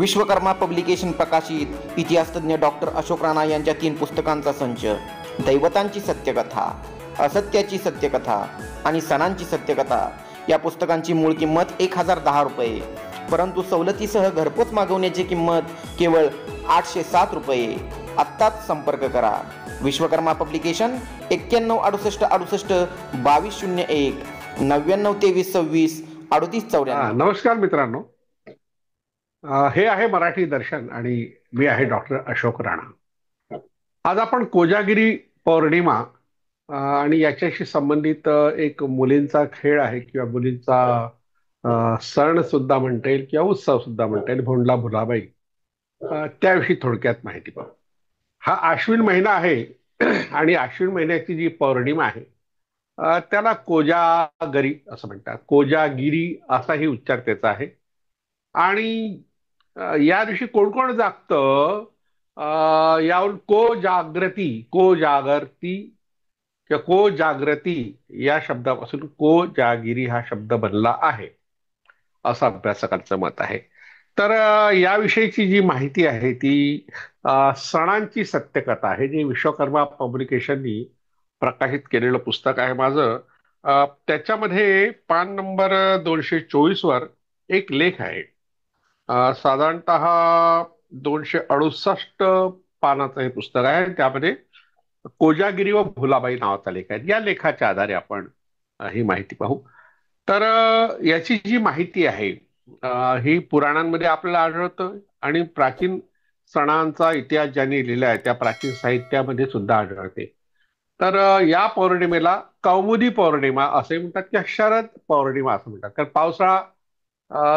Vishwakarma publication प्रकाशित इतिहासतज्ञ doctor Ashok Rana यांच्या 3 पुस्तकांचा संच, दैवतांची सत्यकथा, असत्याची सत्यकथा आणि सणांची सत्यकथा या पुस्तकांची मूळ किंमत 1010 रुपये, परंतु सवलतीसह घरपोच मागवण्याची किंमत केवळ 807 रुपये. आत्ताच संपर्क करा. विश्वकर्मा पब्लिकेशन 916868 2201 992326 3894. नमस्कार मित्रांनो, हे आहे मराठी दर्शन आणि मी आहे डॉक्टर अशोक राणा. आज आपण कोजागिरी पौर्णिमा आणि याच्याशी संबंधित एक मुलींचा खेळ आहे किंवा मुलींचा सण सुद्धा म्हणता येईल किंवा उत्सव सुद्धा म्हणता येईल, भोंडला भुलाबाई, त्याविषयी थोडक्यात माहिती पाहू. हा आश्विन महिना आहे आणि आश्विन महिन्याची जी पौर्णिमा आहे त्याला कोजागरी असं म्हणतात. कोजागिरी असाही उच्चार त्याचा आहे. आणि या दिवशी कोण कोण जागतं यावरून कोजागरती किंवा कोजागृती या शब्दापासून कोजागिरी हा शब्द बनला आहे असं अभ्यासकांचं मत आहे. तर याविषयीची जी माहिती आहे ती सणांची सत्यकथा आहे, जे विश्वकर्मा पब्लिकेशननी प्रकाशित केलेलं पुस्तक आहे माझं. त्याच्यामध्ये पान नंबर 224 वर एक लेख आहे. साधारणतः 268 पानाचं हे पुस्तक आहे. त्यामध्ये कोजागिरी व भुलाबाई नावाचा लेख आहे. या लेखाच्या आधारे आपण ही माहिती पाहू. तर याची जी माहिती आहे ही पुराणांमध्ये आपल्याला आढळतं आणि प्राचीन सणांचा इतिहास ज्यांनी लिहिला आहे त्या प्राचीन साहित्यामध्ये सुद्धा आढळते. तर या पौर्णिमेला कौमुदी पौर्णिमा असे म्हणतात किंवा शरद पौर्णिमा असं म्हणतात, कारण पावसाळा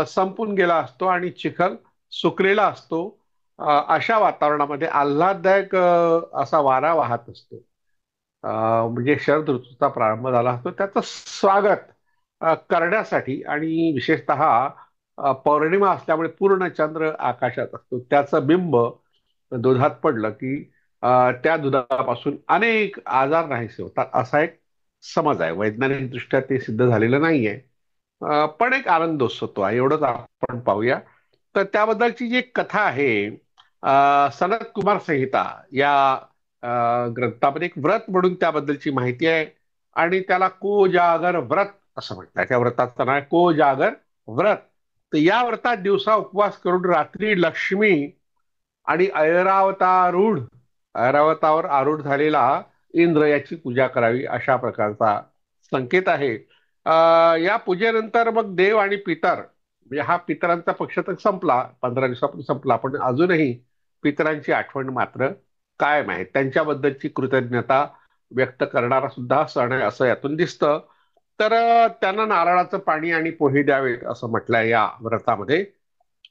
संपून गेला असतो आणि चिखल सुकलेला असतो. अशा वातावरणामध्ये आल्हाददायक असा वारा वाहत असतो. म्हणजे शरद ऋतूचा प्रारंभ झाला असतो. त्याचं स्वागत करण्यासाठी आणि विशेषतः पौर्णिमा असल्यामुळे पूर्ण चंद्र आकाशात असतो, त्याचं बिंब दुधात पडलं की त्या दुधापासून अनेक आजार नाहीसे होतात असा एक समज आहे. वैज्ञानिक दृष्ट्या ते सिद्ध झालेलं नाहीये, पण एक आनंदोत्सव आहे. एवढंच आपण पाहूया. तर त्याबद्दलची जी एक कथा आहे, सनत कुमार संहिता या ग्रंथामध्ये एक व्रत म्हणून त्याबद्दलची माहिती आहे आणि त्याला कोजागर व्रत असं म्हणतात. त्या व्रताचं नाव आहे कोजागर व्रत. तर या व्रतात दिवसा उपवास करून रात्री लक्ष्मी आणि ऐरावतावर आरूढ झालेला इंद्र याची पूजा करावी अशा प्रकारचा संकेत आहे. या पूजेनंतर मग देव आणि पितर, म्हणजे हा पितरांचा पक्ष तर संपला, 15 दिवसापूर्वी संपला, पण अजूनही पितरांची आठवण मात्र कायम आहे. त्यांच्याबद्दलची कृतज्ञता व्यक्त करणारा सुद्धा सण आहे असं यातून दिसतं. तर त्यांना नारळाचं पाणी आणि पोहे द्यावेत असं म्हटलंय या व्रतामध्ये.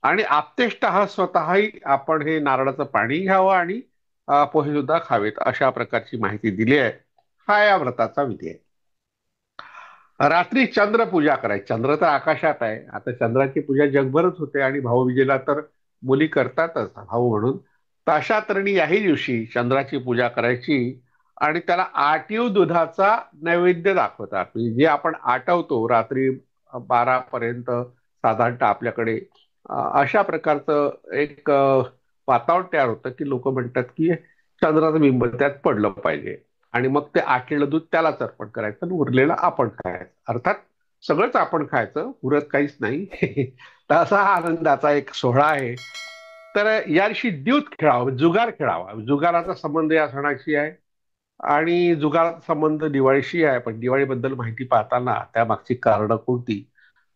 आणि आप्तेष्ट स्वतःही आपण हे नारळाचं पाणी घ्यावं आणि पोहे सुद्धा खावेत अशा प्रकारची माहिती दिली आहे. हा या व्रताचा विधी आहे. रात्री चंद्र पूजा करायची. चंद्र तर आकाशात आहे. आता चंद्राची पूजा जगभरच होते आणि भाऊबीजेला तर मुली करतातच भाऊ म्हणून. तर अशा तऱ्हेने याही दिवशी चंद्राची पूजा करायची आणि त्याला आटीव दुधाचा नैवेद्य दाखवतात. म्हणजे जे आपण आटवतो रात्री 12 पर्यंत साधारणतः आपल्याकडे अशा प्रकारचं एक वातावरण तयार होतं की लोक म्हणतात की चंद्राचं बिंब त्यात पडलं पाहिजे आणि मग ते आटलेलं दूध त्यालाच अर्पण करायचं आणि उरलेलं आपण खायचं. अर्थात सगळंच आपण खायचं, उरत काहीच नाही. तर असा हा आनंदाचा एक सोहळा आहे. तर या दिवशी द्यूत खेळावा, जुगार खेळावा. जुगाराचा संबंध या सणाशी आहे आणि जुगाराचा संबंध दिवाळीशी आहे. पण दिवाळीबद्दल माहिती पाहताना त्यामागची कारणं कोणती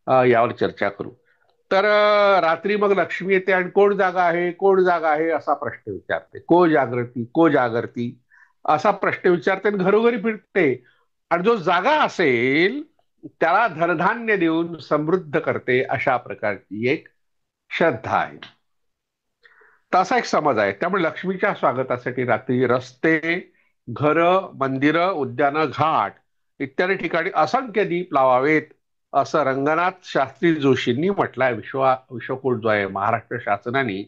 यावर चर्चा करू. तर रात्री मग लक्ष्मी येते आणि कोण जागा आहे, कोण जागा आहे असा प्रश्न विचारते. को जागरती असा प्रश्न विचारते आणि घरोघरी फिरते आणि जो जागा असेल त्याला धनधान्य देऊन समृद्ध करते अशा प्रकारची एक श्रद्धा आहे. तसा एक समज आहे. त्यामुळे लक्ष्मीच्या स्वागतासाठी रात्री रस्ते, घरं, मंदिरं, उद्यानं, घाट इत्यादी ठिकाणी असंख्य दीप लावावेत असं रंगनाथ शास्त्री जोशींनी म्हटलंय. विश्वकोश जो आहे महाराष्ट्र शासनाने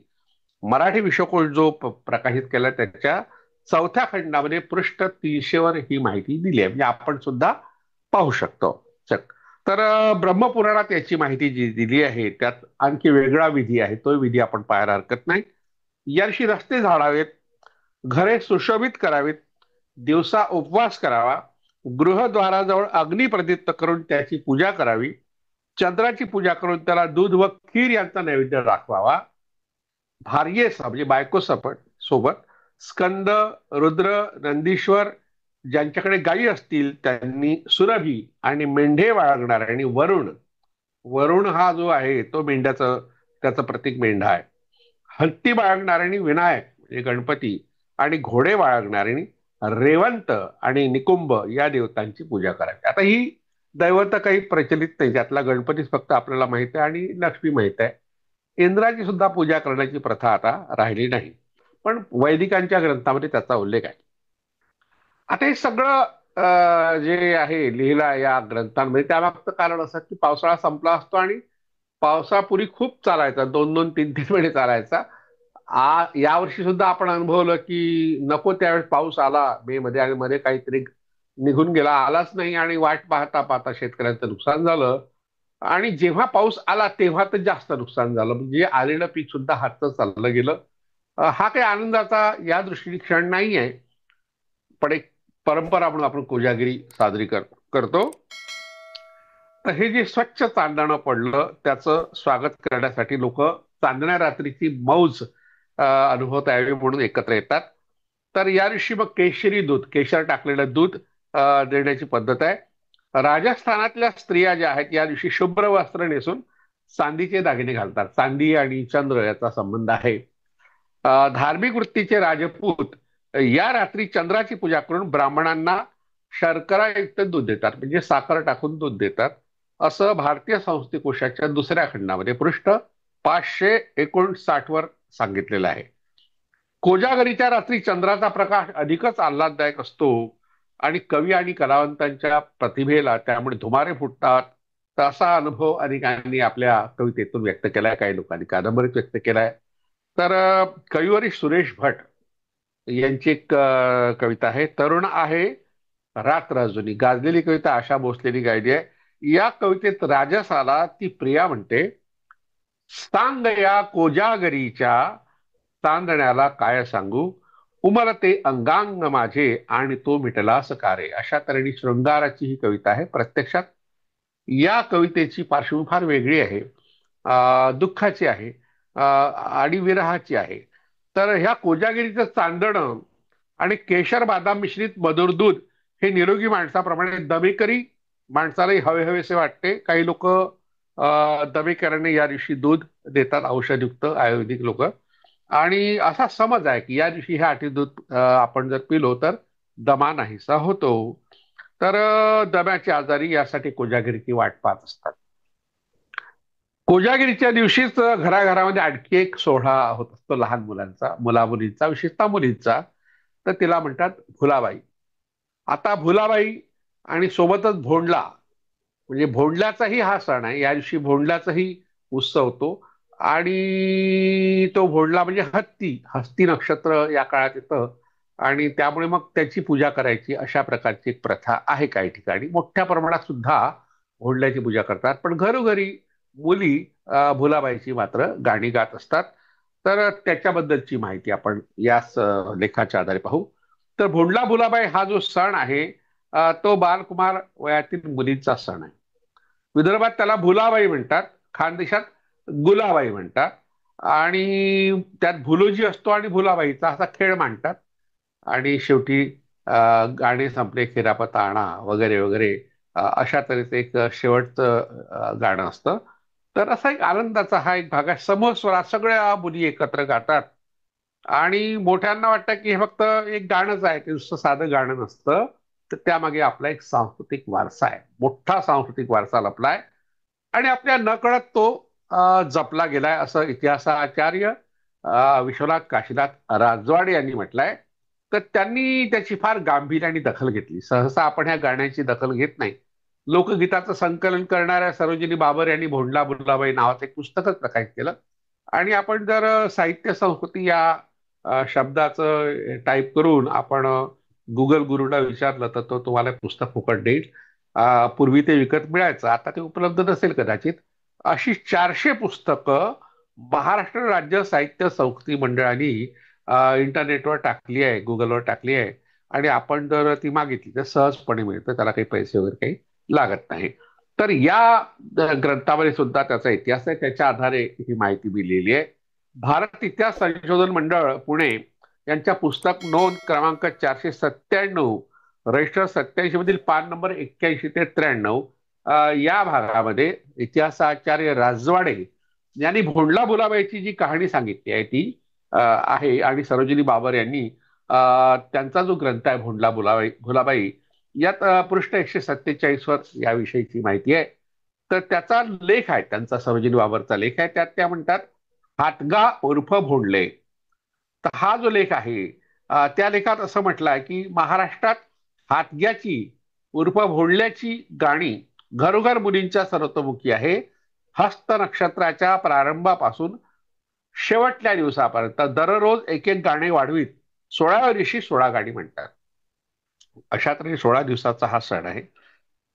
मराठी विश्वकोश जो प्रकाशित केला त्याच्या 4थ्या खंडामध्ये पृष्ठ 300 वर ही माहिती दिली आहे. म्हणजे आपण सुद्धा पाहू शकतो. तर ब्रह्मपुराणात याची माहिती जी दिली आहे त्यात आणखी वेगळा विधी आहे, तो विधी आपण पाहायला हरकत नाही. या दिवशी रस्ते झाडावेत, घरे सुशोभित करावीत, दिवसा उपवास करावा, गृहद्वाराजवळ अग्नी प्रदीप्त करून त्याची पूजा करावी, चंद्राची पूजा करून त्याला दूध व खीर यांचा नैवेद्य दाखवावा, भार्येसह म्हणजे बायको सोबत स्कंद, रुद्र, नंदीश्वर ज्यांच्याकडे गायी असतील त्यांनी सुरभी आणि मेंढे बाळगणार आणि वरुण, वरुण हा जो आहे तो त्याचं प्रतीक मेंढा आहे. हत्ती बाळगणाऱ्यांनी विनायक म्हणजे गणपती आणि घोडे बाळगणाऱ्यांनी रेवंत आणि निकुंभ या देवतांची पूजा करावी. आता ही दैवत काही प्रचलित नाही, त्यातला गणपतीच फक्त आपल्याला माहित आहे आणि लक्ष्मी माहित आहे. इंद्राची सुद्धा पूजा करण्याची प्रथा आता राहिली नाही, पण वैदिकांच्या ग्रंथामध्ये त्याचा उल्लेख आहे. आता हे सगळं जे आहे लिहिलं आहे या ग्रंथांमध्ये, त्यामागचं कारण असं की पावसाळा संपला असतो आणि पावसापूर्वी खूप चालायचा, 2-2, 3-3 महिने चालायचा. यावर्षी सुद्धा आपण अनुभवलं की नको त्यावेळेस पाऊस आला मे मध्ये आणि मध्ये काहीतरी निघून गेला, आलाच नाही आणि वाट पाहता पाहता शेतकऱ्यांचं नुकसान झालं. आणि जेव्हा पाऊस आला तेव्हा तर जास्त नुकसान झालं, म्हणजे आलेलं पीक सुद्धा हातचं चाललं गेलं. हा काही आनंदाचा या दृष्टीने क्षण नाही आहे, पण एक परंपरा म्हणून आपण कोजागिरी साजरी करतो. तर हे जे स्वच्छ चांदणं पडलं त्याचं स्वागत करण्यासाठी लोक चांदण्या रात्रीची मौज अनुभवता यावी म्हणून एकत्र येतात. तर या दिवशी मग केशरी दूध, केशर टाकलेलं दूध देण्याची पद्धत आहे. राजस्थानातल्या स्त्रिया ज्या आहेत या दिवशी शुभ्र वस्त्र नेसून चांदीचे दागिने घालतात. चांदी आणि चंद्र याचा संबंध आहे. धार्मिक वृत्तीचे राजपूत या रात्री चंद्राची पूजा करून ब्राह्मणांना शर्करायुक्त दूध देतात, म्हणजे साखर टाकून दूध देतात, असं भारतीय संस्कृतिकोशाच्या दुसऱ्या खंडामध्ये पृष्ठ 559 वर सांगितलेलं आहे. कोजागरीच्या रात्री चंद्राचा प्रकाश अधिकच आल्हाददायक असतो आणि कवी आणि कलावंतांच्या प्रतिभेला त्यामुळे धुमारे फुटतात. तर असा अनुभव अनेकांनी आपल्या कवितेतून व्यक्त केलाय, काही लोकांनी कादंबरीत व्यक्त केलाय. तर कविवरीश सुरेश भट यांची एक कविता आहे, तरुण आहे रात्र अजूनी, गाजलेली कविता आशा भोसलेनी गायली आहे. या कवितेत राजस आला ती प्रिया म्हणते, सांग या कोजागरीच्या चांदण्याला काय सांगू, उमलते अंगांग माझे आणि तो मिटला सकारे. अशा तऱ्हेने शृंगाराची ही कविता आहे. प्रत्यक्षात या कवितेची पार्श्वभूमी फार वेगळी आहे, दुःखाची आहे आणि विरहाची आहे. तर ह्या कोजागिरीचं चांदणं आणि केशर बादाम मिश्रित मधुर दूध हे निरोगी माणसाप्रमाणे दमेकरी माणसालाही हवे हवेसे वाटते. काही लोक दमेकऱ्याने या दिवशी दूध देतात, औषधयुक्त आयुर्वेदिक लोक. आणि असा समज आहे की या दिवशी हे आटी दूध आपण जर पिलो तर दमा नाहीसा होतो. तर दम्याच्या आजारी यासाठी कोजागिरीची वाट पाहत असतात. कोजागिरीच्या दिवशीच घराघरामध्ये आणखी एक सोहळा होत असतो लहान मुलांचा, मुलामुलींचा, विशेषतः मुलींचा. तर तिला म्हणतात भुलाबाई. आता भुलाबाई आणि सोबतच भोंडला, म्हणजे भोंडल्याचाही हा सण आहे. या दिवशी भोंडल्याचाही उत्सव होतो आणि तो भोंडला म्हणजे हस्ती नक्षत्र या काळात येतं आणि त्यामुळे मग त्याची पूजा करायची, अशा प्रकारची एक प्रथा आहे. काही ठिकाणी मोठ्या प्रमाणात सुद्धा भोंडल्याची पूजा करतात, पण घरोघरी मुली भुलाबाईची मात्र गाणी गात असतात. तर त्याच्याबद्दलची माहिती आपण याच लेखाच्या आधारे पाहू. तर भोंडला भुलाबाई हा जो सण आहे तो बालकुमार वयातील मुलींचा सण आहे. विदर्भात त्याला भुलाबाई म्हणतात, खानदेशात गुलाबाई म्हणतात आणि त्यात भुलोजी असतो आणि भुलाबाईचा असा खेळ मांडतात. आणि शेवटी गाणे संपले खिरापत आणा वगैरे वगैरे अशा तऱ्हेचं एक शेवटचं गाणं असतं. तर असा एक आनंदाचा हा एक भाग आहे. समूह स्वरात सगळ्या मुली एकत्र गातात आणि मोठ्यांना वाटतं की हे फक्त एक गाणंच आहे, की नुसतं साधं गाणं नसतं. तर त्यामागे आपला एक सांस्कृतिक वारसा आहे, मोठा सांस्कृतिक वारसा लपलाय आणि आपल्या नकळत तो जपला गेलाय, असं इतिहासाचार्य विश्वनाथ काशीनाथ राजवाडे यांनी म्हटलंय. तर त्यांनी त्याची फार गांभीर्याने दखल घेतली. सहसा आपण ह्या गाण्याची दखल घेत नाही. लोकगीताचं संकलन करणाऱ्या सरोजिनी बाबर यांनी भोंडला भुलाबाई नावाचं एक पुस्तकच प्रकाशित केलं आणि आपण जर साहित्य संस्कृती या शब्दाचं टाईप करून आपण गुगल गुरुला विचारलं तर तो तुम्हाला पुस्तक फुकट देईल. पूर्वी ते विकत मिळायचं, आता ते उपलब्ध नसेल कदाचित. अशी 400 पुस्तकं महाराष्ट्र राज्य साहित्य संस्कृती मंडळाने इंटरनेटवर टाकली आहे, गुगलवर टाकली आहे. आणि आपण जर ती मागितली तर सहजपणे मिळतं, त्याला काही पैसे वगैरे काही लागत नाही. तर या ग्रंथामध्ये सुद्धा त्याचा इतिहास आहे, त्याच्या आधारे ही माहिती मी लिहिली आहे. भारत इतिहास संशोधन मंडळ पुणे यांच्या पुस्तक नोंद क्रमांक 497, रजिस्टर 87 मधील पान नंबर 81 ते 93, या भागामध्ये इतिहासाचार्य राजवाडे यांनी भोंडला भुलाबाईची जी कहाणी सांगितली आहे ती आहे. आणि सरोजिनी बाबर यांनी त्यांचा जो ग्रंथ आहे भोंडला भुलाबाई, यात पृष्ठ 147 वर याविषयीची माहिती आहे. तर त्याचा लेख आहे, त्यांचा सरोजिनी बाबरचा लेख आहे. त्यात त्या म्हणतात, हातगा उर्फ भोंडले. तर हा जो लेख आहे, त्या लेखात असं म्हटलं आहे की महाराष्ट्रात हातग्याची उर्फ भोंडल्याची गाणी घरोघर मुलींच्या सर्वतोमुखी आहे. हस्त नक्षत्राच्या प्रारंभापासून शेवटल्या दिवसापर्यंत दररोज एक एक गाणे वाढवीत 16व्या दिवशी 16 गाणी म्हणतात. अशा तऱ्हेने 16 दिवसाचा हा सण आहे.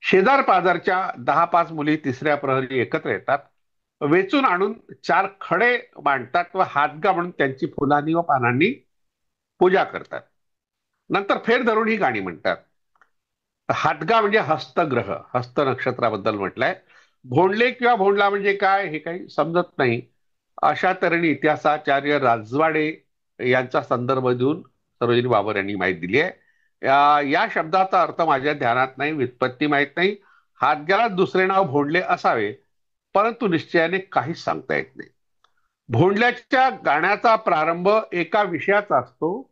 शेजार पाजारच्या 10-5 मुली तिसऱ्या प्रहरी एकत्र येतात, वेचून आणून 4 खडे मांडतात व हातगा म्हणून त्यांची फुलांनी व पानांनी पूजा करतात. नंतर फेर धरून ही गाणी म्हणतात. हातगा म्हणजे हस्तग्रह, हस्त नक्षत्राबद्दल म्हटलंय. भोंडले किंवा भोंडला म्हणजे काय हे काही समजत नाही. अशा तऱ्हेने इतिहासाचार्य राजवाडे यांचा संदर्भ देऊन सरोजिनी बाबर यांनी माहिती दिली आहे. या शब्दाचा अर्थ माझ्या ध्यानात नाही, व्युत्पत्ती माहीत नाही. हातग्याला दुसरे नाव भोंडले असावे, परंतु निश्चयाने काहीच सांगता येत नाही. भोंडल्याच्या गाण्याचा प्रारंभ एका विषयाचा असतो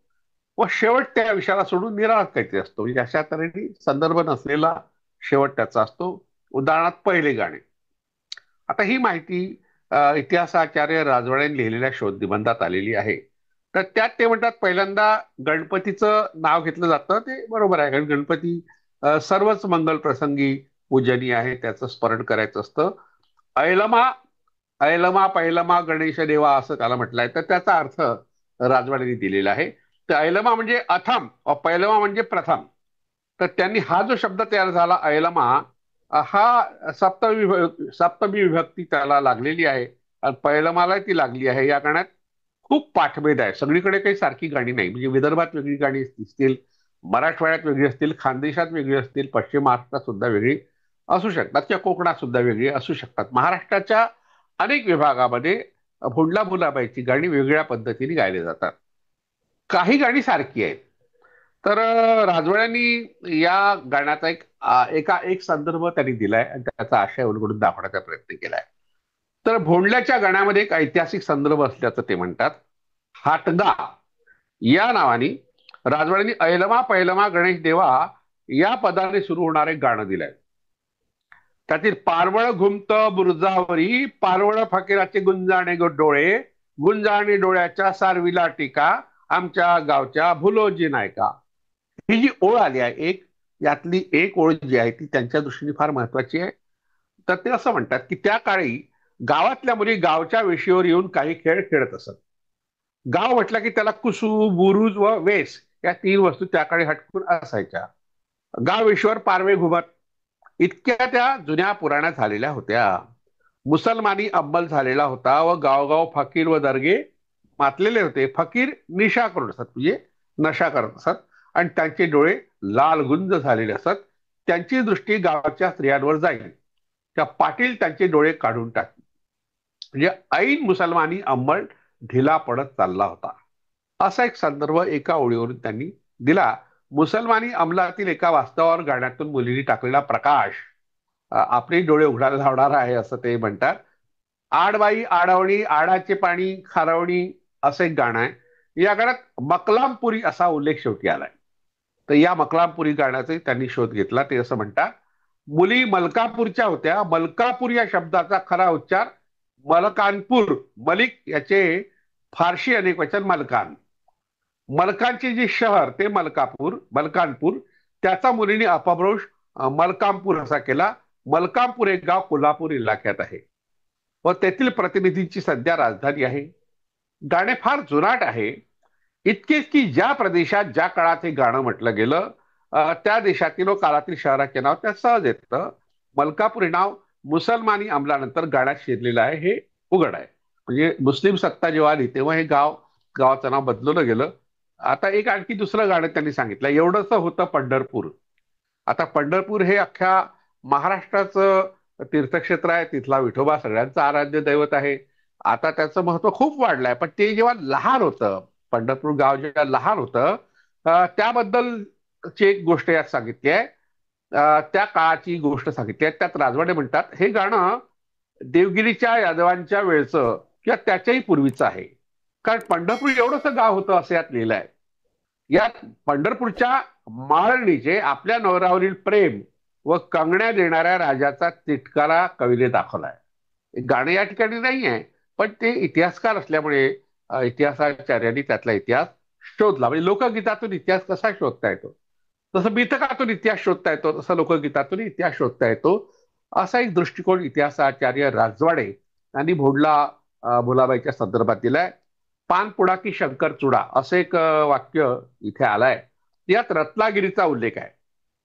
व शेवट त्या विषयाला सोडून निराळाच काहीतरी असतो. म्हणजे अशा तऱ्हेने संदर्भ नसलेला शेवट त्याचा असतो. उदाहरणार्थ पहिले गाणे. आता ही माहिती इतिहासाचार्य राजवाड्यांनी लिहिलेल्या शोध निबंधात आलेली आहे. तर त्यात ते म्हणतात, पहिल्यांदा गणपतीचं नाव घेतलं जातं. ते बरोबर आहे, कारण गणपती सर्वच मंगल प्रसंगी पूजनीय आहे, त्याचं स्मरण करायचं असतं. ऐलमा ऐलमा पैलमा गणेश देवा असं त्याला म्हटलंय. तर त्याचा अर्थ राजवाड्यांनी दिलेला आहे. तर ऐलमा म्हणजे अथम, पैलमा म्हणजे प्रथम. तर त्यांनी हा जो शब्द तयार झाला ऐलमा, हा सप्तमी विभक्ती त्याला लागलेली आहे आणि पैलमाला ती लागली आहे. या गाण्यात खूप पाठभेद आहे. सगळीकडे काही सारखी गाणी नाही. म्हणजे विदर्भात वेगळी गाणी दिसतील, मराठवाड्यात वेगळी असतील, खानदेशात वेगळी असतील, पश्चिम महाराष्ट्रात सुद्धा वेगळी असू शकतात किंवा कोकणात सुद्धा वेगळी असू शकतात. महाराष्ट्राच्या अनेक विभागामध्ये भोंडला भुलाबाईची गाणी वेगळ्या पद्धतीने गायली जातात. काही गाणी सारखी आहेत. तर राजवाड्यांनी या गाण्याचा एक संदर्भ त्यांनी दिलाय आणि त्याचा आशय उलगडून दाखवण्याचा प्रयत्न केलाय. तर भोंडल्याच्या गाण्यामध्ये एक ऐतिहासिक संदर्भ असल्याचं ते म्हणतात. हातगा या नावाने राजवाड्यांनी ऐलमा पैलमा गणेश देवा या पदाने सुरू होणारे गाणं दिलंय. त्यातील पारवळ घुमत बुरजावरी, पारवळ फकीराचे गुंजाणे डोळे, गुंजाणे डोळ्याच्या सारविला टीका, आमच्या गावच्या भुलोजी नायका. ही जी ओळ आली आहे एक, यातली एक ओळ जी आहे ती त्यांच्या दृष्टीने फार महत्वाची आहे. तर ते असं म्हणतात की त्या काळी गावातल्या मुली गावच्या वेशीवर येऊन काही खेळ खेळत असत. गाव म्हटलं की त्याला कुसू, बुरुज व वेस या 3 वस्तू त्या काळी हटकून असायच्या. गाव वेशीवर पारवे घुमत इतक्या त्या जुन्या पुराण्या झालेल्या होत्या. मुसलमानी अंमल झालेला होता व गावगाव फकीर व दर्गे मातलेले होते. फकीर निशा करून असत, म्हणजे नशा करत असत आणि त्यांचे डोळे लाल गुंज झालेले असत. त्यांची दृष्टी गावाच्या स्त्रियांवर जाईल, त्या पाटील त्यांचे डोळे काढून टाकतील. म्हणजे ऐन मुसलमानी अंमल ढिला पडत चालला होता, असा एक संदर्भ एका ओळीवरून त्यांनी दिला. मुसलमानी अंमलातील एका वास्तवावर गाण्यातून मुलींनी टाकलेला प्रकाश आपले डोळे उघडायला लावणारा आहे असं ते म्हणतात. आडबाई आडवणी, आडाचे पाणी खारवणी असं एक गाणं आहे. या गाण्यात मकलामपुरी असा उल्लेख शेवटी आलाय. तर या मकलामपुरी गाण्याचा त्यांनी शोध घेतला. ते असं म्हणतात, मुली मलकापूरच्या होत्या. मलकापूर या शब्दाचा खरा उच्चार मलकानपूर, मलिक याचे फारशी अनेक वचन मलकान. मलकांचे जे शहर ते मलकानपूर, त्याचा मुलींनी अपभ्रंश मलकामपूर असा केला. मलकामपूर एक गाव कोल्हापूर इलाक्यात आहे व तेथील प्रतिनिधींची सध्या राजधानी आहे. गाणे फार जुनाट आहे. इतकेच की ज्या प्रदेशात ज्या काळात हे गाणं म्हटलं गेलं त्या देशातील व काळातील शहराचे नाव त्यात सहज येतं. मलकापूर हे नाव मुसलमानी अंमलानंतर गाण्यात शिरलेलं आहे, हे उघड आहे. म्हणजे मुस्लिम सत्ता जेव्हा आली तेव्हा हे गावाचं नाव बदलवलं गेलं. आता एक आणखी दुसरं गाणं त्यांनी सांगितलं, एवढंच होतं पंढरपूर. आता पंढरपूर हे अख्ख्या महाराष्ट्राचं तीर्थक्षेत्र आहे. तिथला विठोबा सगळ्यांचं आराध्य दैवत आहे. आता त्याचं महत्व खूप वाढलंय, पण ते जेव्हा लहान होतं, पंढरपूर गाव जेव्हा लहान होतं, त्याबद्दलची एक गोष्ट यात सांगितली आहे. त्या काळाची गोष्ट सांगितली आहे. त्यात राजवाडे म्हणतात हे गाणं देवगिरीच्या यादवांच्या वेळचं किंवा त्याच्याही पूर्वीचं आहे. कारण पंढरपूर एवढंसं गाव होतं असं यात लिहिलंय. यात पंढरपूरच्या माळणीचे आपल्या नवऱ्यावरील प्रेम व कंगण्या देणाऱ्या राजाचा तिटकारा कवीने दाखवलाय. गाणं या ठिकाणी नाही आहे, पण ते इतिहासकार असल्यामुळे इतिहासाचार्यांनी त्यातला इतिहास शोधला. म्हणजे लोकगीतातून इतिहास कसा शोधता येतो, तसं मिथकातून इतिहास शोधता येतो, तसं लोकगीतातून इतिहास शोधता येतो, असा एक दृष्टिकोन इतिहासाचार्य राजवाडे यांनी भोंडला भुलाबाईच्या संदर्भात दिलाय. पानपुडा की शंकर चुडा असं एक वाक्य इथे आलंय. यात रत्नागिरीचा उल्लेख आहे.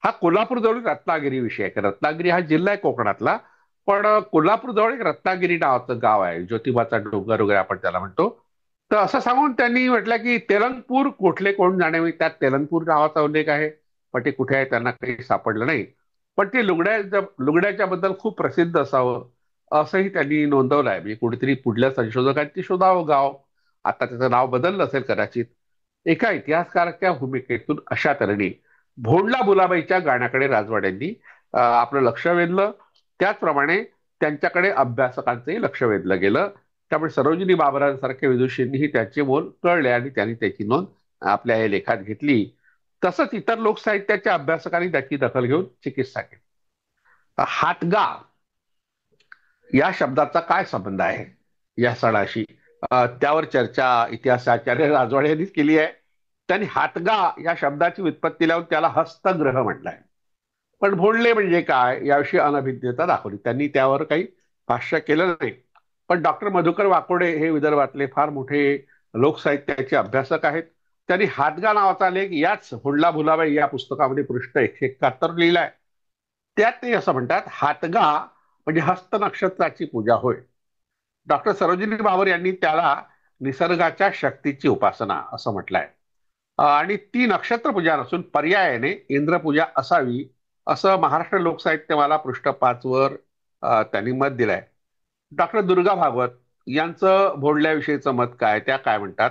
हा कोल्हापूर जवळ रत्नागिरी विषय आहे. रत्नागिरी हा जिल्हा आहे कोकणातला, पण कोल्हापूर जवळ एक रत्नागिरी नावाचं गाव आहे, ज्योतिबाचा डोंगर वगैरे आपण त्याला म्हणतो. तर असं सांगून त्यांनी म्हटलं की तेलंगपूर कोठले कोण जाणे, त्यात तेलंगपूर नावाचा उल्लेख आहे, पण ते कुठे आहे त्यांना काही सापडलं नाही. पण ते लुगड्याच्या बद्दल खूप प्रसिद्ध असावं असंही त्यांनी नोंदवलं आहे. म्हणजे कुठेतरी पुढल्या संशोधकांनी ते शोधावं गाव. आता त्याचं नाव बदललं असेल कदाचित. एका इतिहासकाराच्या भूमिकेतून अशा तऱ्हेने भोंडला भुलाबाईच्या गाण्याकडे राजवाड्यांनी आपलं लक्ष वेधलं. त्याचप्रमाणे त्यांच्याकडे अभ्यासकांचंही लक्ष वेधलं गेलं. त्यामुळे सरोजिनी बाबरांसारख्या विदुषींनीही त्याचे मोल कळले आणि त्यांनी त्याची नोंद आपल्या या लेखात घेतली. तसंच इतर लोकसाहित्याच्या अभ्यासकांनी त्याची दखल घेऊन चिकित्सा केली. हातगा या शब्दाचा काय संबंध आहे या सणाशी, त्यावर चर्चा इतिहासाचार्य राजवाडे यांनीच केली आहे. त्यांनी हातगा या शब्दाची व्युत्पत्ती लावून त्याला हस्तग्रह म्हटलंय. पण भोंडले म्हणजे काय याविषयी अनभिज्ञता दाखवली. त्यांनी त्यावर काही भाष्य केलं नाही. पण डॉक्टर मधुकर वाकोडे हे विदर्भातले फार मोठे लोकसाहित्याचे अभ्यासक आहेत. त्यांनी हातगा नावाचा लेख याच भोंडला भुलाबाई या पुस्तकामध्ये पृष्ठ 171 लिहिलाय. त्यात ते असं म्हणतात, हातगा म्हणजे हस्त नक्षत्राची पूजा होय. डॉक्टर सरोजिनी बाबर यांनी त्याला निसर्गाच्या शक्तीची उपासना असं म्हटलंय. आणि ती नक्षत्र पूजा नसून पर्यायाने इंद्रपूजा असावी असं महाराष्ट्र लोकसाहित्यमाला पृष्ठ 5 वर त्यांनी मत दिलंय. डॉक्टर दुर्गा भागवत यांचं भोंडल्याविषयीचं मत काय, त्या काय म्हणतात,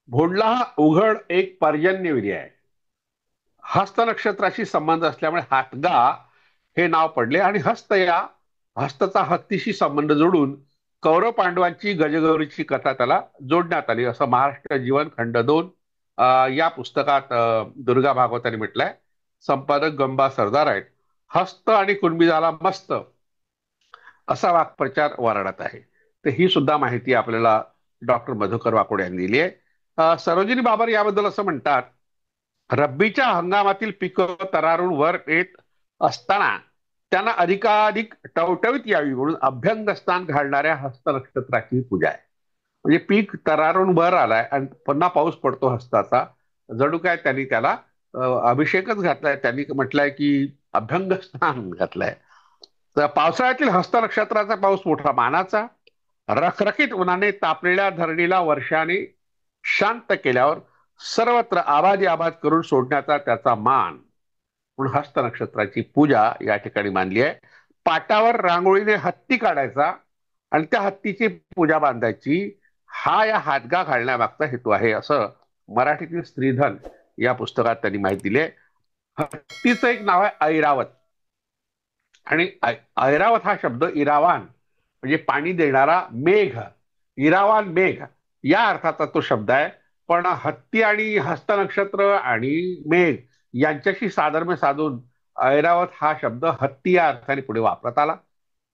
भोंडला हा उघड एक पर्जन्यविधी आहे. हस्त नक्षत्राशी संबंध असल्यामुळे हातगा हे नाव पडले आणि हस्तचा हत्तीशी संबंध जोडून कौरव पांडवांची गजगौरीची कथा त्याला जोडण्यात आली असं महाराष्ट्र जीवन खंड 2 या पुस्तकात दुर्गा भागवतांनी म्हटलंय. संपादक गंबा सरदार आहेत. हस्त आणि कुणबी झाला मस्त असा वाक्प्रचार वराडात आहे. तर ही सुद्धा माहिती आपल्याला डॉक्टर मधुकर वाकोडे यांनी दिली आहे. सरोजिनी बाबर याबद्दल असं म्हणतात, रब्बीच्या हंगामातील पिकं तरारून वर येत असताना त्यांना अधिकाधिक टवटवीत यावी म्हणून अभ्यंगस्नान घालणाऱ्या हस्त नक्षत्राची पूजा आहे. म्हणजे पीक तरारून वर आलाय आणि पुन्हा पाऊस पडतो हस्ताचा, जणू काय त्यांनी त्याला अभिषेकच घातलाय. त्यांनी म्हटलंय की अभ्यंग स्नान घातलंय. तर पावसाळ्यातील हस्त नक्षत्राचा पाऊस मोठा मानाचा. रखरखीत उन्हाने तापलेल्या धरणीला वर्षाने शांत केल्यावर सर्वत्र आबादी आबाद करून सोडण्याचा त्याचा मान म्हणून हस्त नक्षत्राची पूजा या ठिकाणी मानली आहे. पाटावर रांगोळीने हत्ती काढायचा आणि त्या हत्तीची पूजा बांधायची, हा या हातगा घालण्यामागचा हेतू आहे असं मराठीतील स्त्रीधन या पुस्तकात त्यांनी माहिती दिली आहे. हत्तीचं एक नाव आहे ऐरावत आणि ऐरावत हा शब्द इरावान म्हणजे पाणी देणारा मेघ, इरावान मेघ या अर्थाचा तो शब्द आहे. पण हत्ती आणि हस्त नक्षत्र आणि मेघ यांच्याशी साधर्म्य साधून ऐरावत हा शब्द हत्ती या अर्थाने पुढे वापरत आला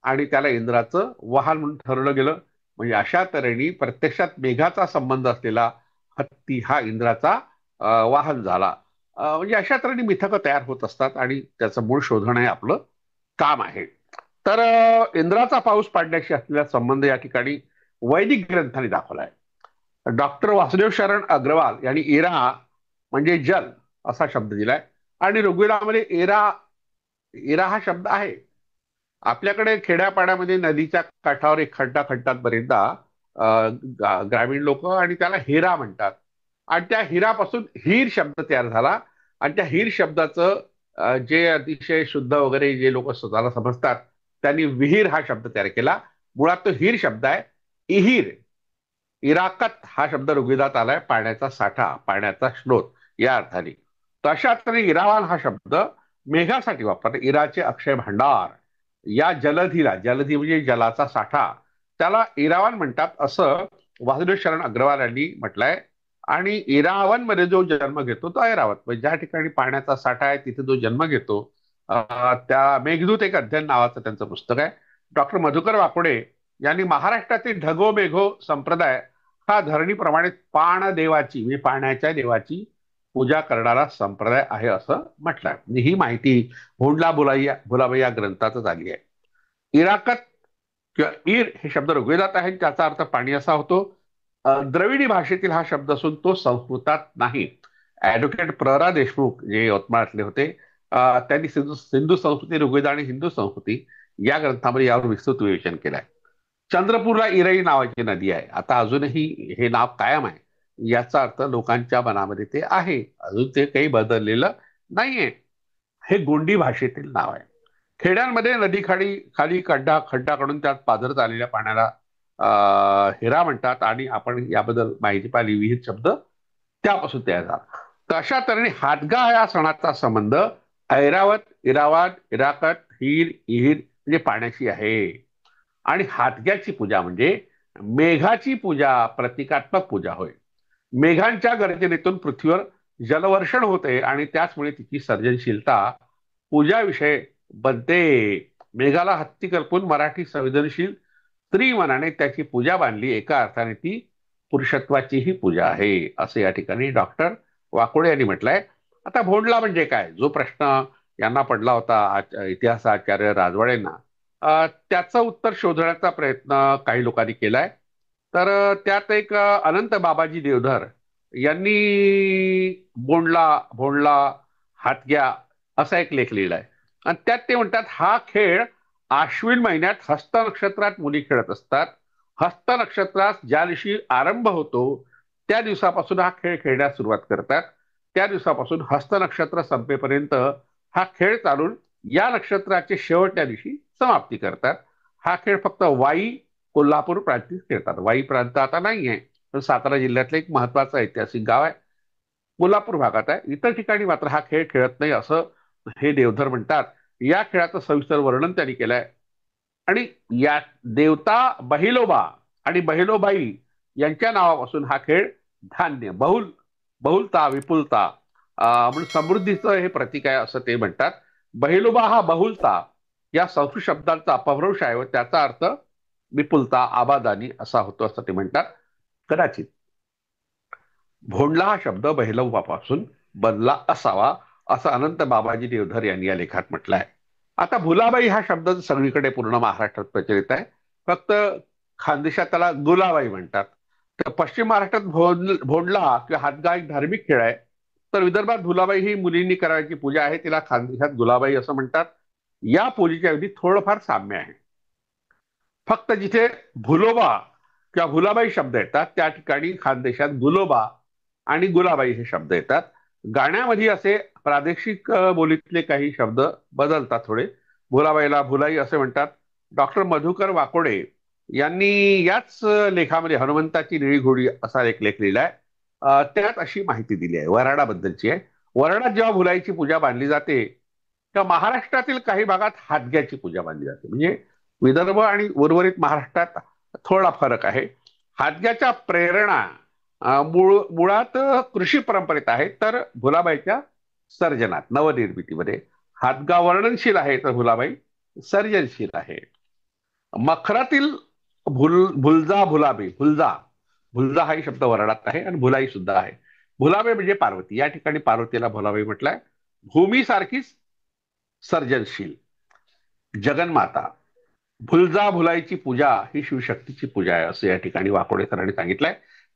आणि त्याला इंद्राचं वाहन म्हणून ठरवलं गेलं. म्हणजे अशा तऱ्हेने प्रत्यक्षात मेघाचा संबंध असलेला हत्ती हा इंद्राचा वाहन झाला. म्हणजे अशा तऱ्हेने मिथकं तयार होत असतात आणि त्याचं मूळ शोधणं हे आपलं काम आहे. तर इंद्राचा पाऊस पाडण्याशी असलेला संबंध या ठिकाणी वैदिक ग्रंथांनी दाखवलाय. डॉक्टर वासुदेव शरण अग्रवाल यांनी इरा म्हणजे जल असा शब्द दिलाय आणि ऋग्वेदामध्ये एरा एरा हा शब्द आहे. आपल्याकडे खेड्यापाड्यामध्ये नदीच्या काठावर एक खड्डा खड्डात बरेचदा ग्रामीण लोक आणि त्याला हिरा म्हणतात. आणि त्या हिरापासून हीर शब्द तयार झाला. आणि त्या हीर शब्दाचं जे अतिशय शुद्ध वगैरे जे लोक स्वतःला समजतात त्यांनी विहीर हा शब्द तयार केला. मुळात तो हीर शब्द आहे. इहीर, इराकत हा शब्द ऋग्वेदात आलाय, पाण्याचा साठा, पाण्याचा स्रोत या अर्थाने. तर अशा तऱ्हेने इरावान हा शब्द मेघासाठी वापरतात. इराचे अक्षय भांडार या जलधीला, जलधी म्हणजे जलाचा साठा, त्याला इरावान म्हणतात असं वासुदेव शरण अग्रवाल यांनी म्हटलंय. आणि इरावन मध्ये जो जन्म घेतो तो ऐरावत, म्हणजे ज्या ठिकाणी पाण्याचा साठा आहे तिथे जो जन्म घेतो त्या मेघदूत एक अध्ययन नावाचं त्यांचं पुस्तक आहे. डॉक्टर मधुकर वाकोडे यांनी महाराष्ट्रातील ढगो मेघो संप्रदाय हा धरणीप्रमाणे पाणदेवाची म्हणजे पाण्याच्या देवाची पूजा करणारा संप्रदाय आहे असं म्हटलंय. म्हणजे ही माहिती भोंडला भुलाबाई या ग्रंथातच आली आहे. इराकत किंवा ईर हे शब्द ऋग्वेदात आहे, त्याचा अर्थ पाणी असा होतो. द्रविडी भाषेतील हा शब्द असून तो संस्कृतात नाही. ऍडव्होकेट प्ररा देशमुख जे यवतमाळातले होते, त्यांनी सिंधू संस्कृती, ऋग्वेद आणि हिंदू संस्कृती या ग्रंथामध्ये यावर विस्तृत विवेचन केलंय. चंद्रपूरला इरई नावाची नदी आहे. आता अजूनही हे नाव कायम आहे, याचा अर्थ लोकांच्या मनामध्ये ते आहे, अजून ते काही बदललेलं नाहीये. हे गोंडी भाषेतील नाव आहे. खेड्यांमध्ये नदी खाली खड्डा खड्डा काढून त्यात पाझरत आलेल्या पाण्याला हिरा म्हणतात. आणि आपण याबद्दल माहिती पाहिली, विहीर शब्द त्यापासून तयार झाला. तर अशा तऱ्हेने हातगा या सणाचा संबंध ऐरावत, इरावात, इराकत, हीर, इहीर म्हणजे पाण्याची आहे. आणि हातग्याची पूजा म्हणजे मेघाची पूजा, प्रतिकात्मक पूजा होय. मेघांच्या गर्जनेतून पृथ्वीवर जलवर्षण होते आणि त्याचमुळे तिची सर्जनशीलता पूजा विषय बनते. मेघाला हत्ती कल्पून मराठी संवेदनशील स्त्री मनाने त्याची पूजा बांधली. एका अर्थाने ती पुरुषत्वाचीही पूजा आहे असं या ठिकाणी डॉक्टर वाकोडे यांनी म्हटलंय. आता भोंडला म्हणजे काय, जो प्रश्न यांना पडला होता इतिहासाचार्य राजवाडेंना, त्याचं उत्तर शोधण्याचा प्रयत्न काही लोकांनी केलाय. तर त्यात एक अनंत बाबाजी देवधर यांनी भोंडला भोंडला हातग्या असा एक लेख लिहिलाय. आणि त्यात ते म्हणतात, हा खेळ आश्विन महिन्यात हस्त नक्षत्रात मुली खेळत असतात. हस्त नक्षत्रात ज्या दिवशी आरंभ होतो त्या दिवसापासून हा खेळ खेळण्यास सुरुवात करतात. त्या दिवसापासून हस्त नक्षत्र संपेपर्यंत हा खेळ चालून या नक्षत्राचे शेवटच्या दिवशी समाप्ती करतात. हा खेळ फक्त वाई, कोल्हापूर प्रांतीत खेळतात. वाई प्रांत आता नाही आहे, पण सातारा जिल्ह्यातलं एक महत्वाचं ऐतिहासिक गाव आहे, कोल्हापूर भागात आहे. इतर ठिकाणी मात्र हा खेळ खेळत नाही असं हे देवधर म्हणतात. या खेळाचं सविस्तर वर्णन त्यांनी केलंय. आणि या देवता बहिलोबा आणि बहिलोबाई यांच्या नावापासून हा खेळ धान्य, बहुलता, विपुलता म्हणजे समृद्धीचं हे प्रतीक आहे असं ते म्हणतात. बहिलोबा हा बहुलता या संस्कृत शब्दांचा अपभ्रंश आहे व त्याचा अर्थ विपुलता, आबादानी असा होतो असं ते म्हणतात. कदाचित भोंडला हा शब्द बहिलोबापासून बनला असावा असं अनंत बाबाजी देवधर यांनी या लेखात म्हटलं आहे. आता भुलाबाई हा शब्द सगळीकडे पूर्ण महाराष्ट्रात प्रचलित आहे. फक्त खानदेशात त्याला गुलाबाई म्हणतात. तर पश्चिम महाराष्ट्रात भोंडला किंवा हातगा एक धार्मिक खेळ आहे. तर विदर्भात भुलाबाई ही मुलींनी करायची पूजा आहे, तिला खानदेशात गुलाबाई असं म्हणतात. या पूजेच्या अगदी थोडंफार साम्य आहे. फक्त जिथे भुलोबा किंवा भुलाबाई शब्द येतात त्या ठिकाणी खानदेशात गुलोबा आणि गुलाबाई हे शब्द येतात. गाण्यामध्ये असे प्रादेशिक बोलीतले काही शब्द बदलतात थोडे. भुलाबाईला भुलाई असे म्हणतात. डॉक्टर मधुकर वाकोडे यांनी याच लेखामध्ये हनुमंताची निळी घोडी असा एक लेख लिहिलाय. त्यात अशी माहिती दिली आहे, वराडाबद्दलची आहे. वराडात जेव्हा भुलाईची पूजा बांधली जाते तेव्हा महाराष्ट्रातील काही भागात हातग्याची पूजा बांधली जाते. म्हणजे विदर्भ आणि उर्वरित महाराष्ट्रात थोडा फरक आहे. हातग्याच्या प्रेरणा मुळात कृषी परंपरेत आहे, तर भुलाबाईच्या सर्जनात, नवनिर्मितीमध्ये. हातगा वर्णनशील आहे तर भुलाबाई सर्जनशील आहे. मखरातील भुलजा भुलाबी, भुलजा हाही शब्द वराडात आहे आणि भुलाई सुद्धा आहे. भुलाबाई म्हणजे पार्वती. या ठिकाणी पार्वतीला भुलाबाई म्हटलंय. भूमीसारखीच सर्जनशील जगन्माता. भुलजा भुलाईची पूजा ही शिवशक्तीची पूजा आहे असं या ठिकाणी वाकोडे सरांनी सांगितलंय.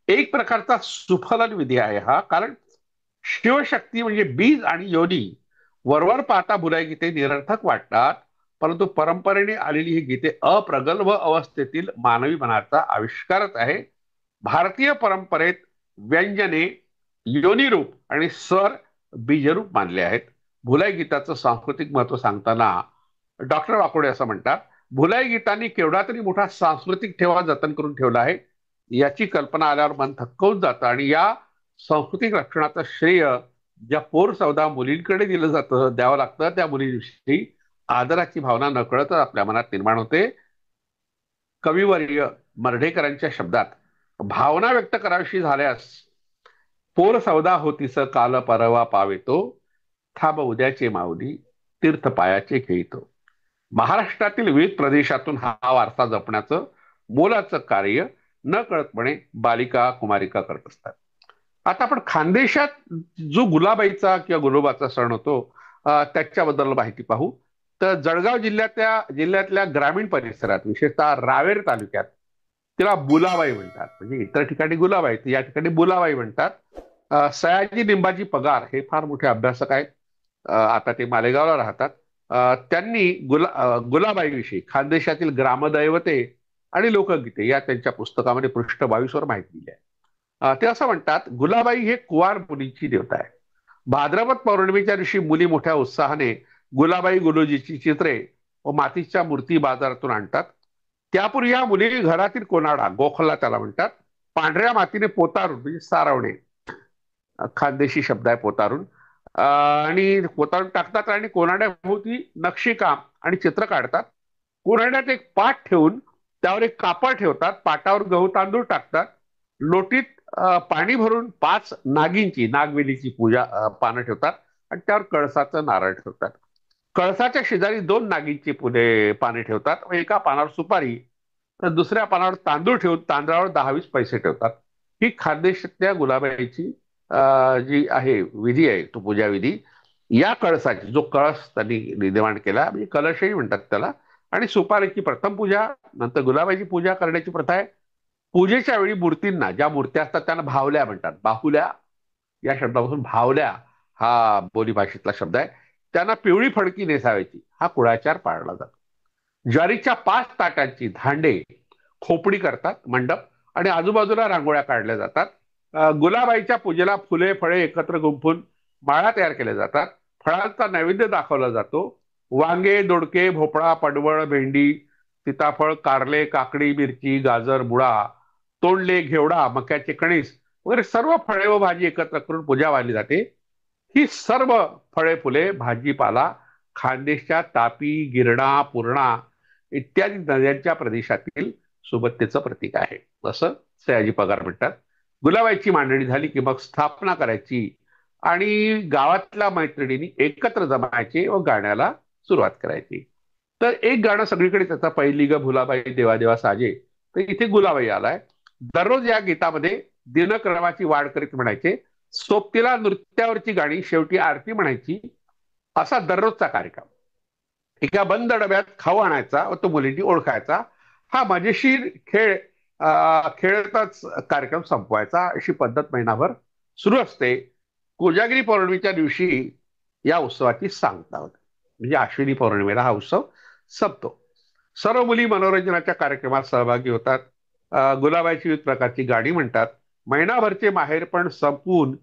एक प्रकारचा सुफलन विधी आहे हा, कारण शिवशक्ती म्हणजे बीज आणि योनी वरवर पाहता भुलाई गीते निरर्थक वाटतात, परंतु परंपरेने आलेली ही गीते अप्रगल्भ अवस्थेतील मानवी मनाचा आविष्कारच आहे. भारतीय परंपरेत व्यंजने योनिरूप आणि स्वर बीजरूप मानले आहेत. भुलाई गीताचं सांस्कृतिक महत्व सांगताना डॉक्टर वाकोडे असं म्हणतात, भुलाई गीतांनी केवढा तरी मोठा सांस्कृतिक ठेवा जतन करून ठेवला आहे. याची कल्पना आल्यावर मन थक्कवून जातं आणि या सांस्कृतिक रक्षणाचं श्रेय ज्या पोर सौदा मुलींकडे दिलं जातं, द्यावं लागतं, त्या मुलींविषयी आदराची भावना नकळतच आपल्या मनात निर्माण होते. कविवर्य मर्ढेकरांच्या शब्दात भावना व्यक्त करावीशी झाल्यास, पोर सौदा होतीस काल परवा पावेतो, थांब उद्याचे माऊली तीर्थ पायाचे खेळतो. महाराष्ट्रातील विविध प्रदेशातून हा वारसा जपण्याचं मोलाचं कार्य न कळतपणे बालिका कुमारिका करत असतात. आता आपण खानदेशात जो गुलाबाईचा किंवा गुलोबाचा सण होतो त्याच्याबद्दल माहिती पाहू. तर जळगाव जिल्ह्यातल्या ग्रामीण परिसरात, विशेषतः रावेर तालुक्यात तिला बुलाबाई म्हणतात. म्हणजे इतर ठिकाणी गुलाबाई, या ठिकाणी बुलाबाई म्हणतात. सयाजी निंबाजी पगार हे फार मोठे अभ्यासक आहेत. आता ते मालेगावला राहतात. त्यांनी गुलाबाईविषयी खानदेशातील ग्रामदैवते आणि लोकगीते या त्यांच्या पुस्तकामध्ये पृष्ठ 22 वर माहिती दिली आहे. ते असं म्हणतात, गुलाबाई हे कुवार मुलींची देवता आहे. भाद्रपद पौर्णिमेच्या दिवशी मुली मोठ्या उत्साहाने गुलाबाई गुलूजीची चित्रे व मातीच्या मूर्ती बाजारातून आणतात. त्यापूर्वी या मुली घरातील कोनाडा, गोखला त्याला म्हणतात, पांढऱ्या मातीने पोतारून म्हणजे सारवणे, खानदेशी शब्द आहे पोतारून, आणि पोतारून टाकतात आणि कोनाड्याभोवती नक्षीकाम आणि चित्र काढतात. कोनाड्यात एक पाट ठेवून त्यावर एक कापड ठेवतात, पाटावर गहू तांदूळ टाकतात, लोटीत पाणी भरून 5 नागींची, नागवेलीची पानं ठेवतात आणि त्यावर कळसाचं नारळ ठेवतात. कळसाच्या शेजारी 2 नागींची पाने ठेवतात व एका पानावर सुपारी तर दुसऱ्या पानावर तांदूळ ठेवून तांदळावर 10-20 पैसे ठेवतात. ही खानदेशातल्या गुलाबाईची जी आहे विधी आहे, तो पूजा विधी. या कळसाची, जो कळस त्यांनी निर्माण केला, म्हणजे कलशही म्हणतात त्याला, आणि सुपारीची प्रथम पूजा, नंतर गुलाबाईची पूजा करण्याची प्रथा आहे. पूजेच्या वेळी मूर्तींना, ज्या मूर्त्या असतात त्यांना भावल्या म्हणतात. बाहुल्या या शब्दापासून भावल्या हा बोलीभाषेतला शब्द आहे. त्यांना पिवळी फडकी नेसावायची हा कुळाचार पाळला जातो. ज्वारीच्या 5 ताटांची धांडे खोपडी करतात मंडप, आणि आजूबाजूला रांगोळ्या काढल्या जातात. गुलाबाईच्या पूजेला फुले फळे एकत्र गुंफून माळा तयार केल्या जातात. फळांचा नैवेद्य दाखवला जातो. वांगे, दोडके, भोपळा, पडवळ, भेंडी, सीताफळ, कारले, काकडी, मिरची, गाजर, मुळा, तोंडले, घेवडा, मक्याचे कणीस वगैरे सर्व फळे व भाजी एकत्र करून पूजा वाहिली जाते. ही सर्व फळे, फुले, भाजीपाला खानदेशच्या तापी, गिरणा, पूर्णा इत्यादी नद्यांच्या प्रदेशातील सुबत्तेचं प्रतीक आहे, असं सयाजी पगार म्हणतात. गुलाबाईची मांडणी झाली की मग स्थापना करायची आणि गावातल्या मैत्रिणींनी एकत्र जमायचे व गाण्याला सुरुवात करायची. तर एक गाणं सगळीकडे त्याचा, पहिली ग भुलाबाई देवा देवा साजे, तर इथे गुलाबाई आलाय. दररोज या गीतामध्ये दिनक्रमाची वाढ करीत म्हणायचे. सोबतीला नृत्यावरची गाणी, शेवटी आरती म्हणायची. असा दररोजचा कार्यक्रम. एका बंद डब्यात खाऊ आणायचा व तो मुलींनी ओळखायचा. हा मजेशीर खेळताच कार्यक्रम संपवायचा. अशी पद्धत महिनाभर सुरू असते. कोजागिरी पौर्णिमेच्या दिवशी या उत्सवाची सांगता होते. म्हणजे अश्विनी पौर्णिमेला हा उत्सव संपतो. सर्व मुली मनोरंजनाच्या कार्यक्रमात सहभागी होतात. गुलाबाईची विविध प्रकारची गाणी म्हणतात. महिनाभरचे माहेर पण संपवून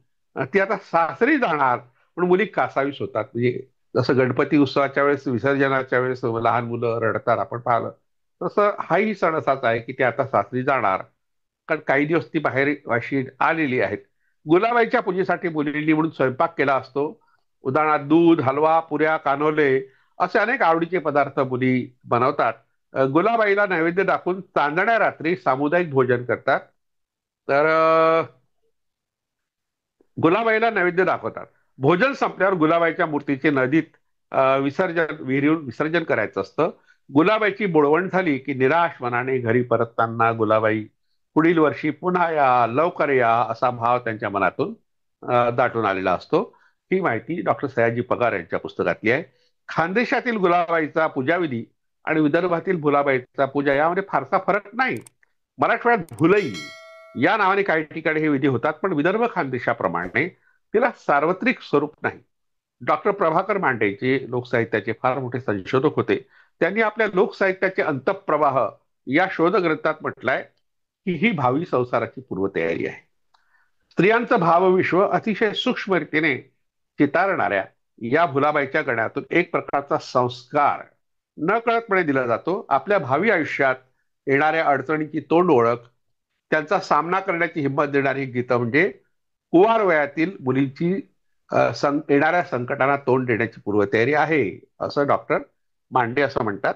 ती आता सासरी जाणार, पण मुली कासावीस होतात. म्हणजे जसं गणपती उत्सवाच्या वेळेस, विसर्जनाच्या वेळेस लहान मुलं रडतात आपण पाहिलं, तसं हाही सण असाच आहे की ते आता सासरी जाणार, कारण काही दिवस ती बाहेर वाशी आलेली आहेत. गुलाबाईच्या पूजेसाठी मुलींनी म्हणून स्वयंपाक केला असतो. उदाहरणार्थ दूध, हलवा, पुऱ्या, कानोले असे अनेक आवडीचे पदार्थ मुली बनवतात. गुलाबाईला नैवेद्य दाखवून चांदण्या रात्री सामुदायिक भोजन करतात. तर गुलाबाईला नैवेद्य दाखवतात. भोजन संपल्यावर गुलाबाईच्या मूर्तीचे नदीत विहिरीहून विसर्जन करायचं असतं. गुलाबाईची बोळवण झाली की निराश मनाने घरी परतताना गुलाबाई पुढील वर्षी पुन्हा या, लवकर या असा भाव त्यांच्या मनातून दाटून आलेला असतो. ही माहिती डॉक्टर सयाजी पगार यांच्या पुस्तकातली आहे. खानदेशातील गुलाबाईचा पूजाविधी आणि विदर्भातील भुलाबाईचा पूजा यामध्ये फारसा फरक नाही. मराठवाड्यात भुलई या नावाने काही ठिकाणी हे विधी होतात, पण विदर्भ खानदेशाप्रमाणे तिला सार्वत्रिक स्वरूप नाही. डॉक्टर प्रभाकर मांडे जे लोकसाहित्याचे फार मोठे संशोधक होते, त्यांनी आपल्या लोकसाहित्याचे अंतःप्रवाह या शोध ग्रंथात म्हटलंय की ही भावी संसाराची पूर्वतयारी आहे. स्त्रियांचं भावविश्व अतिशय सूक्ष्म रीतीने चितारणाऱ्या या भुलाबाईच्या गण्यातून एक प्रकारचा संस्कार नकळतपणे दिला जातो. आपल्या भावी आयुष्यात येणाऱ्या अडचणींची तोंड ओळख, त्यांचा सामना करण्याची हिंमत देणारी गीतं म्हणजे कुवार वयातील मुलींची येणाऱ्या संकटांना तोंड देण्याची पूर्वतयारी आहे, असं डॉक्टर मांडे असं म्हणतात.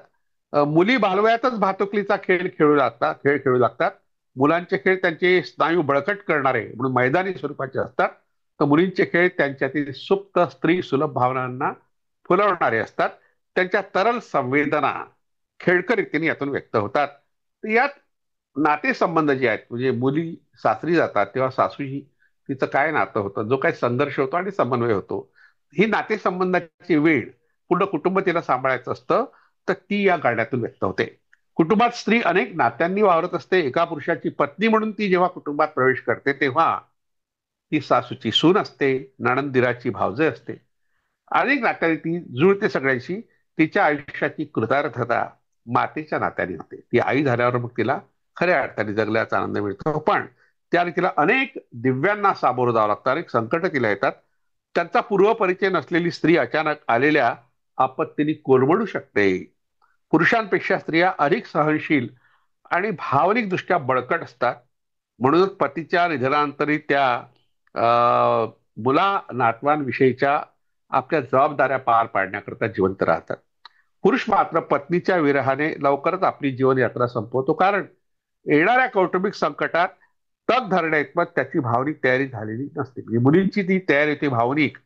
मुली बालवयातच भातुकलीचा खेळ खेळू लागतात. मुलांचे खेळ त्यांचे स्नायू बळकट करणारे म्हणून मैदानी स्वरूपाचे असतात, तर मुलींचे खेळ त्यांच्यातील सुप्त स्त्री सुलभ भावनांना फुलवणारे असतात. त्यांच्या तरल संवेदना खेळकर रीतीने यातून व्यक्त होतात. यात नातेसंबंध जे आहेत, म्हणजे मुली सासरी जातात तेव्हा सासूशी तिचं काय नातं होतं, जो काही संघर्ष होतो आणि समन्वय होतो, ही नातेसंबंधाची वेळ पूर्ण कुटुंब तिला सांभाळायचं असतं, तर ती या गाण्यातून व्यक्त होते. कुटुंबात स्त्री अनेक नात्यांनी वावरत असते. एका पुरुषाची पत्नी म्हणून ती जेव्हा कुटुंबात प्रवेश करते तेव्हा ती सासूची सून असते, नणंदीराची भावजे असते. अनेक नात्यांनी ती जुळते सगळ्यांशी. तिच्या आयुष्याची कृतार्थता मातेच्या नात्याने होते. ती आई झाल्यावर मग तिला खऱ्या अर्थाने जगल्याचा आनंद मिळतो. पण त्याने तिला अनेक दिव्यांना सामोरं जावं लागतं, अनेक संकट तिला येतात. त्यांचा पूर्वपरिचय नसलेली स्त्री अचानक आलेल्या आपत्तीने कोलमडू शकते. पुरुषांपेक्षा स्त्रिया अधिक सहनशील आणि भावनिकदृष्ट्या बळकट असतात. म्हणूनच पतीच्या निधनानंतरही त्या मुला नातवांविषयीच्या आपल्या जबाबदाऱ्या पार पाडण्याकरता जिवंत राहतात. पुरुष मात्र पत्नीच्या विरहाने लवकरच आपली जीवनयात्रा संपवतो, कारण येणाऱ्या कौटुंबिक संकटात तग धरण्याइतपत त्याची भावनिक तयारी झालेली नसते. म्हणजे मुलींची ती तयारी होती भावनिक,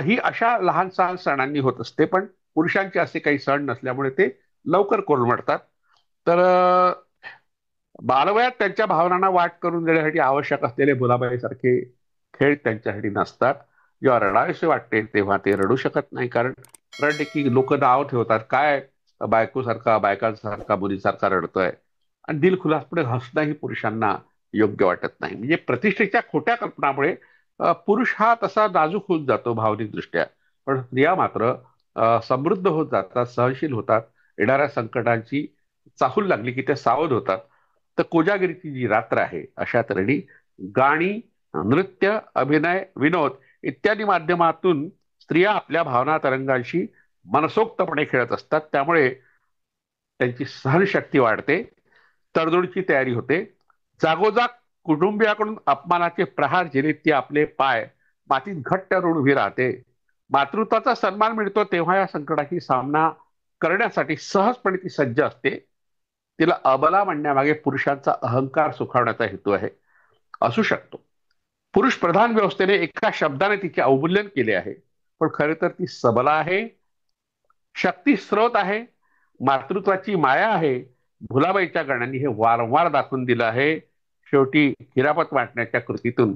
ही अशा लहान सहान सणांनी होत असते. पण पुरुषांचे असे काही सण नसल्यामुळे ते लवकर कोलमडतात. तर बालवयात त्यांच्या भावनांना वाट करून देण्यासाठी आवश्यक असलेले भुलाबाईसारखे खेळ त्यांच्यासाठी नसतात. जेव्हा रडावेसे वाटते तेव्हा ते रडू शकत नाही, कारण रडले की लोक नाव ठेवतात, काय बायकोसारखा बायकांसारखा मुलीसारखा रडतोय. आणि दिलखुलासपणे हसणंही पुरुषांना योग्य वाटत नाही. म्हणजे प्रतिष्ठेच्या खोट्या कल्पनामुळे पुरुष हा तसा नाजूक होत जातो भावनिकदृष्ट्या, पण स्त्रिया मात्र समृद्ध होत जातात, सहनशील होतात. येणाऱ्या संकटांची चाहूल लागली की ते सावध होतात. तर कोजागिरीची जी रात्र आहे अशा तऱ्हेने गाणी, नृत्य, अभिनय, विनोद इत्यादी माध्यमातून स्त्रिया आपल्या भावना तरंगांशी मनसोक्तपणे खेळत असतात. त्यामुळे त्यांची सहनशक्ती वाढते, तडजोडीची तयारी होते. जागोजाग कुटुंबियाकडून अपमानाचे प्रहार झेलीत ती आपले पाय मातीत घट्ट रोवून उभी राहते. मातृत्वाचा सन्मान मिळतो तेव्हा या संकटाशी सामना करण्यासाठी सहजपणे ती सज्ज असते. तिला अबला म्हणण्यामागे पुरुषांचा अहंकार सुखावण्याचा हेतू आहे, असू शकतो. पुरुष प्रधान व्यवस्थेने एका शब्दाने तिचे अवमूल्यन केले आहे, पण खरे तर ती सबला आहे, शक्ती स्रोत आहे, मातृत्वाची माया आहे. भुलाबाईच्या गाण्यांनी हे वारंवार दाखवून दिलं आहे. शेवटी हिरापत वाटण्याच्या कृतीतून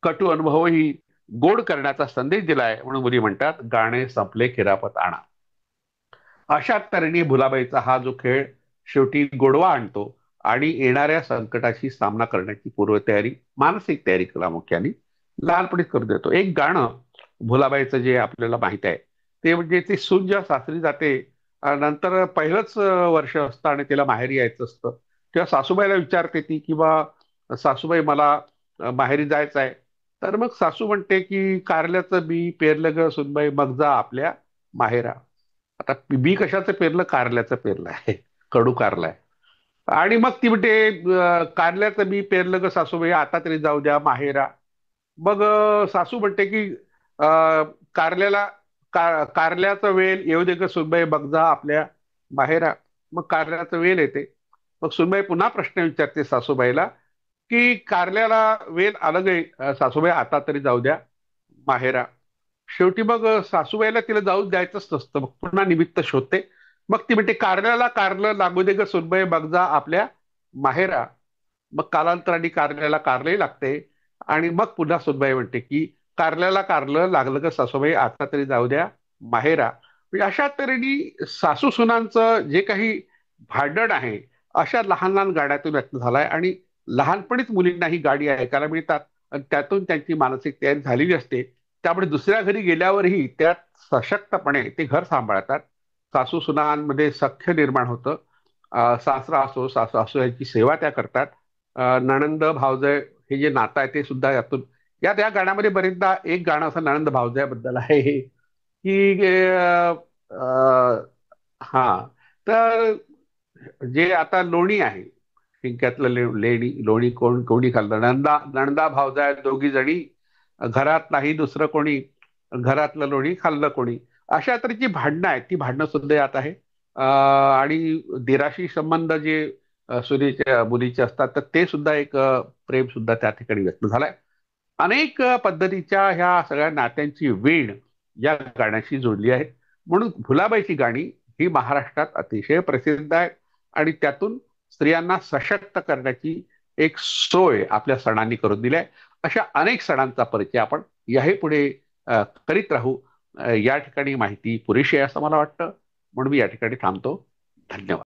कटू अनुभवही गोड करण्याचा संदेश दिलाय. म्हणून मुली म्हणतात, गाणे संपले खिरापत आणा. अशा तऱ्हेने भुलाबाईचा हा जो खेळ शेवटी गोडवा आणतो आणि येणाऱ्या संकटाशी सामना करण्याची पूर्वतयारी, मानसिक तयारी प्रामुख्याने लहानपणीच करून देतो. एक गाणं भुलाबाईचं जे आपल्याला माहित आहे ते म्हणजे ती सून जेव्हा सासरी जाते, नंतर पहिलंच वर्ष असतं आणि तिला माहेरी यायचं असतं, तेव्हा सासूबाईला विचारते ती की बा सासूबाई मला माहेरी जायचं आहे. तर मग सासू म्हणते की कारल्याचं बी पेरलं ग सुनबाई, मग जा आपल्या माहेरा. आता बी कशाचं पेरलं? कारल्याचं पेरलं आहे, कडू कारलाय. आणि मग ती म्हणते कारल्याचं बी पेरलं ग सासूबाई, आता तरी जाऊ द्या माहेरा. मग सासू म्हणते की कारल्याला कारल्याचं वेल येऊ दे ग सुनबाई, बघ जा आपल्या माहेरा. मग कारल्याचं वेल येते. मग सुनबाई पुन्हा प्रश्न विचारते सासूबाईला की कारल्याला वेल आलं गे सासूबाई, आता तरी जाऊ द्या माहेरा. शेवटी मग सासूबाईला तिला जाऊ द्यायचंच नसतं. मग पुन्हा निमित्त शोधते. मग ती म्हणते कारल्याला कारलं लागू दे ग सुनबाई, बघ जा आपल्या माहेरा. मग कालांतराने कारल्याला कारले लागते आणि मग पुन्हा सुनबाई म्हणते की कारल्याला कारलं लागलं ग सासूबाई, आता तरी जाऊ द्या माहेरा. म्हणजे अशा तऱ्हेने सासू सुनांचं जे काही भांडण आहे अशा लहान लहान गाड्यातून व्यक्त झालाय. आणि लहानपणीच मुलींना ही गाडी ऐकायला मिळतात आणि त्यातून त्यांची मानसिक तयारी झालेली असते. त्यामुळे दुसऱ्या घरी गेल्यावरही त्यात सशक्तपणे ते घर सांभाळतात. सासू सुनांमध्ये सख्य निर्माण होतं. सासरा असो सासू असो याची सेवा त्या करतात. नणंद भावजय हे जे नातं आहे ते सुद्धा यातून या गाण्यामध्ये बरेचदा एक गाणं असं नणंद भावजयाबद्दल आहे की हा तर जे आता लोणी आहे शिंक्यातलं लेणी लोणी कोणी खाल्लं नणदा भावजया दोघी जणी घरात नाही दुसरं कोणी घरातलं लोणी खाल्लं कोणी अशा तऱ्हेची भांडणं आहेत ती भांडणं सुद्धा यात आहे. आणि दिराशी संबंध जे सुनेच्या मुलीचे असतात तर ते सुद्धा एक प्रेम सुद्धा त्या ठिकाणी व्यक्त झालंय. अनेक पद्धतीच्या ह्या सगळ्या नात्यांची वीण या गाण्याशी जोडली आहे. म्हणून भुलाबाईची गाणी ही महाराष्ट्रात अतिशय प्रसिद्ध आहे आणि त्यातून स्त्रियांना सशक्त करण्याची एक सोय आपल्या सणांनी करून दिली आहे. अशा अनेक सणांचा परिचय आपण याही पुढे करीत राहू. या ठिकाणी माहिती पुरेशी आहे असं मला वाटतं, म्हणून मी या ठिकाणी थांबतो. धन्यवाद.